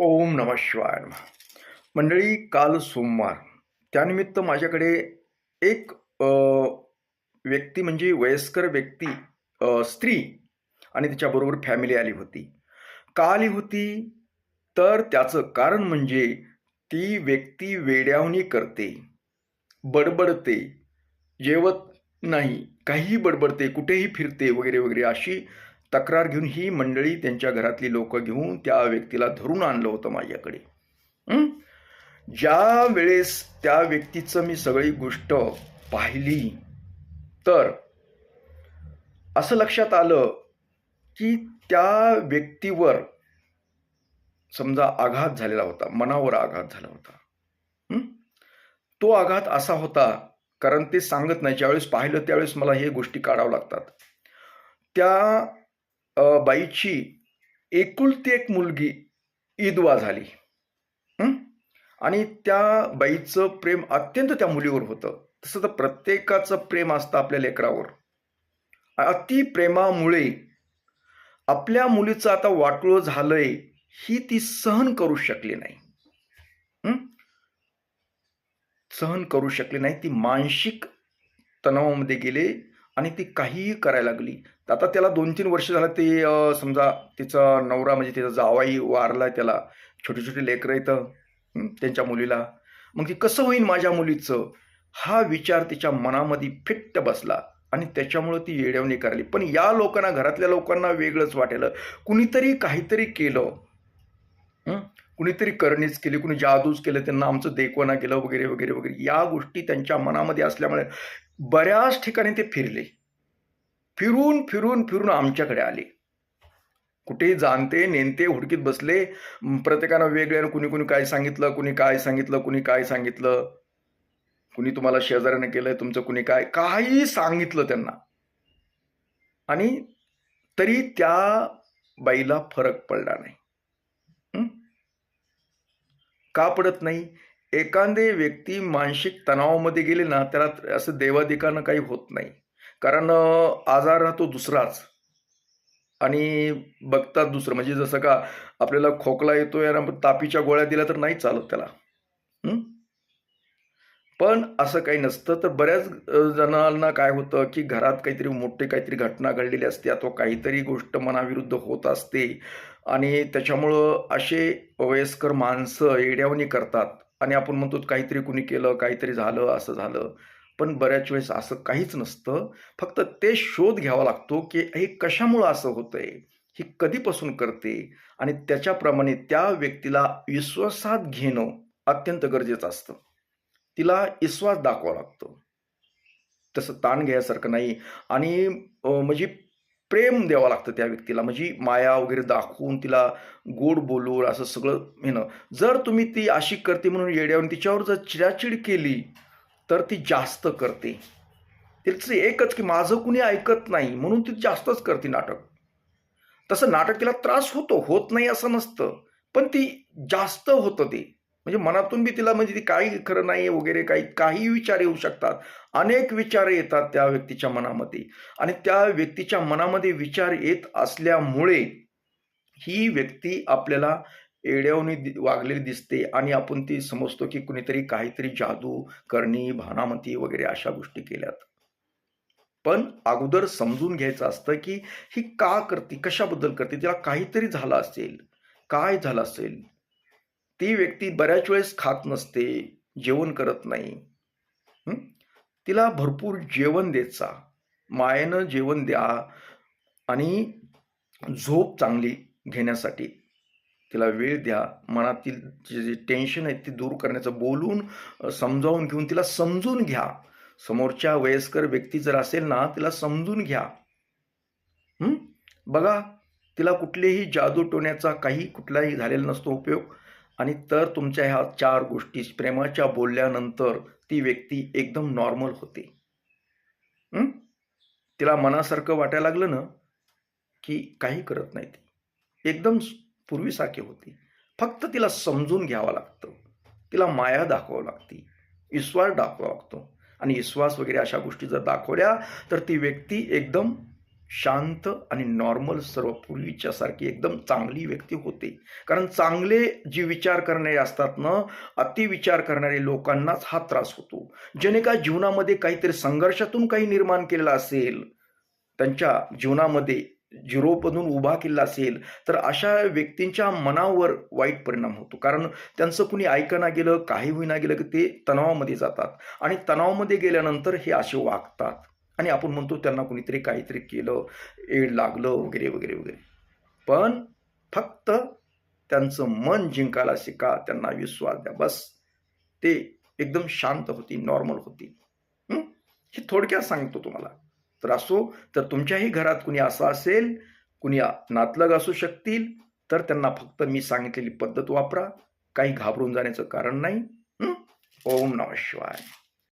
ओम नमः शिवाय नमः. मंडळी, काल सोमवार, त्यानिमित्त माझ्याकडे एक व्यक्ती म्हणजे वयस्कर व्यक्ती, स्त्री आणि तिच्याबरोबर फॅमिली आली होती. का आली होती? तर त्याचं कारण म्हणजे ती व्यक्ती वेड्यावानी करते, बडबडते, जेवत नाही, काहीही बडबडते, कुठेही फिरते वगैरे वगैरे अशी तक्रार घेऊन ही मंडळी त्यांच्या घरातली लोकं घेऊन त्या व्यक्तीला धरून आणलं होतं माझ्याकडे. हं? ज्या वेळेस त्या व्यक्तीचं मी सगळी गोष्ट पाहिली, तर असं लक्षात आलं की त्या व्यक्तीवर समजा आघात झालेला होता, मनावर आघात झाला होता. हं? तो आघात असा होता, कारण ते सांगत नाही. ज्यावेळेस पाहिलं त्यावेळेस मला हे गोष्टी काढाव्या लागतात. त्या बाईची एकुलती एक मुलगी विधवा झाली. हं? आणि त्या बाईचं प्रेम अत्यंत त्या मुलीवर होतं. तसं तर प्रत्येकाचं प्रेम असतं आपल्या लेकरावर. अति प्रेमामुळे आपल्या मुलीचं आता वाटोळं झालंय ही ती सहन करू शकली नाही. हं? सहन करू शकली नाही. ती मानसिक तणावामध्ये गेले आणि ती काहीही करायला लागली. आता त्याला 2-3 वर्ष झालं ते समजा तिचा नवरा म्हणजे तिचा जावाई वारला, त्याला छोटी-छोटी लेकरं आहेत त्यांच्या मुलीला. मग ती कसं होईल माझ्या मुलीचं? हा विचार तिच्या मनामध्ये फिट्ट बसला आणि त्याच्यामुळं ती येड्यावणी करायली. पण या लोकांना, घरातल्या लोकांना वेगळंच वाटेल. कुणीतरी काहीतरी केलं. कुणीतरी करणीच केली, कुणी जादूच केलं, त्यांना आमचं देखवना केलं वगैरे वगैरे वगैरे. या गोष्टी त्यांच्या मनामध्ये असल्यामुळे बऱ्याच ठिकाणी ते फिरले. फिरून फिरून फिरून आमच्याकडे आले. कुठेही जाणते नेनते हुडकीत बसले. प्रत्येकानं वेगळ्यानं कुणी कुणी काय सांगितलं, कुणी काय सांगितलं, कुणी काय सांगितलं, कुणी तुम्हाला शेजाऱ्यानं केलंय, तुमचं कुणी काय, काही सांगितलं त्यांना. आणि तरी त्या बाईला फरक पडला नाही. का पडत नाही? एखादे व्यक्ती मानसिक तणावामध्ये गेले ना, त्याला असं देवादिकानं काही होत नाही. कारण आजार राहतो दुसराच आणि बघतात दुसरं. म्हणजे जसं का आपल्याला खोकला येतोय आणि तापीच्या गोळ्या दिल्या तर नाही चालत त्याला. पण असं काही नसतं. तर बऱ्याच जणांना काय होतं की घरात काहीतरी मोठी काहीतरी घटना घडलेली असते अथवा काहीतरी गोष्ट मनाविरुद्ध होत असते आणि त्याच्यामुळं असे वयस्कर माणसं येड्यावणी करतात आणि आपण म्हणतो काहीतरी कुणी केलं, काहीतरी झालं, असं झालं. पण बऱ्याच वेळेस असं काहीच नसतं. फक्त ते शोध घ्यावा लागतो की हे कशामुळं असं होतंय, ही कधीपासून करते आणि त्याच्याप्रमाणे त्या व्यक्तीला विश्वासात घेणं अत्यंत गरजेचं असतं. तिला विश्वास दाखवावा लागतो. तसं ताण घ्यायसारखं नाही. आणि म्हणजे प्रेम द्यावं लागतं त्या व्यक्तीला. म्हणजे माया वगैरे दाखवून तिला गोड बोलून असं सगळं येणं. जर तुम्ही ती अशी करते म्हणून येड्यावरून तिच्यावर जर चिडाचिड केली, तर ती जास्त करते. तिचं एकच की माझं कुणी ऐकत नाही म्हणून ती जास्तच करते नाटक. तसं नाटक तिला त्रास होतो, होत नाही असं नसतं. पण ती जास्त होतं ते. म्हणजे मनातून बी तिला म्हणजे ती काही खरं नाही वगैरे काही विचार येऊ शकतात. अनेक विचार येतात त्या व्यक्तीच्या मनामध्ये आणि त्या व्यक्तीच्या मनामध्ये विचार येत असल्यामुळे ही व्यक्ती आपल्याला येड्यावानी वागलेली दिसते आणि आपण ती समजतो की कुणीतरी काहीतरी जादू, करणी, भानामती वगैरे अशा गोष्टी केल्यात. पण अगोदर समजून घ्यायचं असतं की ही का करते, कशाबद्दल करते, तिला काहीतरी झालं असेल, काय झालं असेल. ती व्यक्ती बऱ्याच वेळेस खात नसते, जेवण करत नाही. तिला भरपूर जेवण देत जा, मायेनं जेवण द्या आणि झोप चांगली घेण्यासाठी तिला वेळ द्या. मनातील जे टेन्शन आहे ते दूर करण्याचं बोलून समजावून घेऊन तिला समजून घ्या. समोरच्या वयस्कर व्यक्ती जर असेल ना, तिला समजून घ्या. बघा, तिला कुठलेही जादू टोण्याचा काही कुठलाही झालेला नसतो उपयोग. आणि तर तुमच्या ह्या 4 गोष्टी प्रेमाच्या बोलल्यानंतर ती व्यक्ती एकदम नॉर्मल होते. तिला मनासारखं वाटायला लागलं ना, की काही करत नाही ती. एकदम पूर्वीसारखी होती. फक्त तिला समजून घ्यावं लागतं. तिला माया दाखवावी लागते. विश्वास दाखवावा लागतो आणि विश्वास वगैरे अशा गोष्टी जर दाखवल्या तर ती व्यक्ती एकदम शांत आणि नॉर्मल सर्व पूर्वीच्यासारखी एकदम चांगली व्यक्ती होते. कारण चांगले जे विचार करणारे असतात ना, अतिविचार करणारे लोकांनाच हा त्रास होतो. ज्याने का जीवनामध्ये काहीतरी संघर्षातून काही निर्माण केलेलं असेल, त्यांच्या जीवनामध्ये झिरोमधून उभा केला असेल, तर अशा व्यक्तींच्या मनावर वाईट परिणाम होतो. कारण त्यांचं कुणी ऐकेना गेलं, काही होईना गेलं, की ते तणावामध्ये जातात आणि तणावामध्ये गेल्यानंतर हे असे वागतात आणि आपण म्हणतो त्यांना कुणीतरी काहीतरी केलं, एड लागलं वगैरे, वगैरे, वगैरे. पण फक्त त्यांचं मन जिंकायला शिका, त्यांना विश्वास द्या. बस ते एकदम शांत होती, नॉर्मल होती. हं? हे थोडक्यात सांगतो तुम्हाला. तर असो, तर तुमच्याही घरात कुणी असं असेल, कुणी नातलग असू शकतील, तर त्यांना फक्त मी सांगितलेली पद्धत वापरा. काही घाबरून जाण्याचं कारण नाही. हं? ओम नमः शिवाय.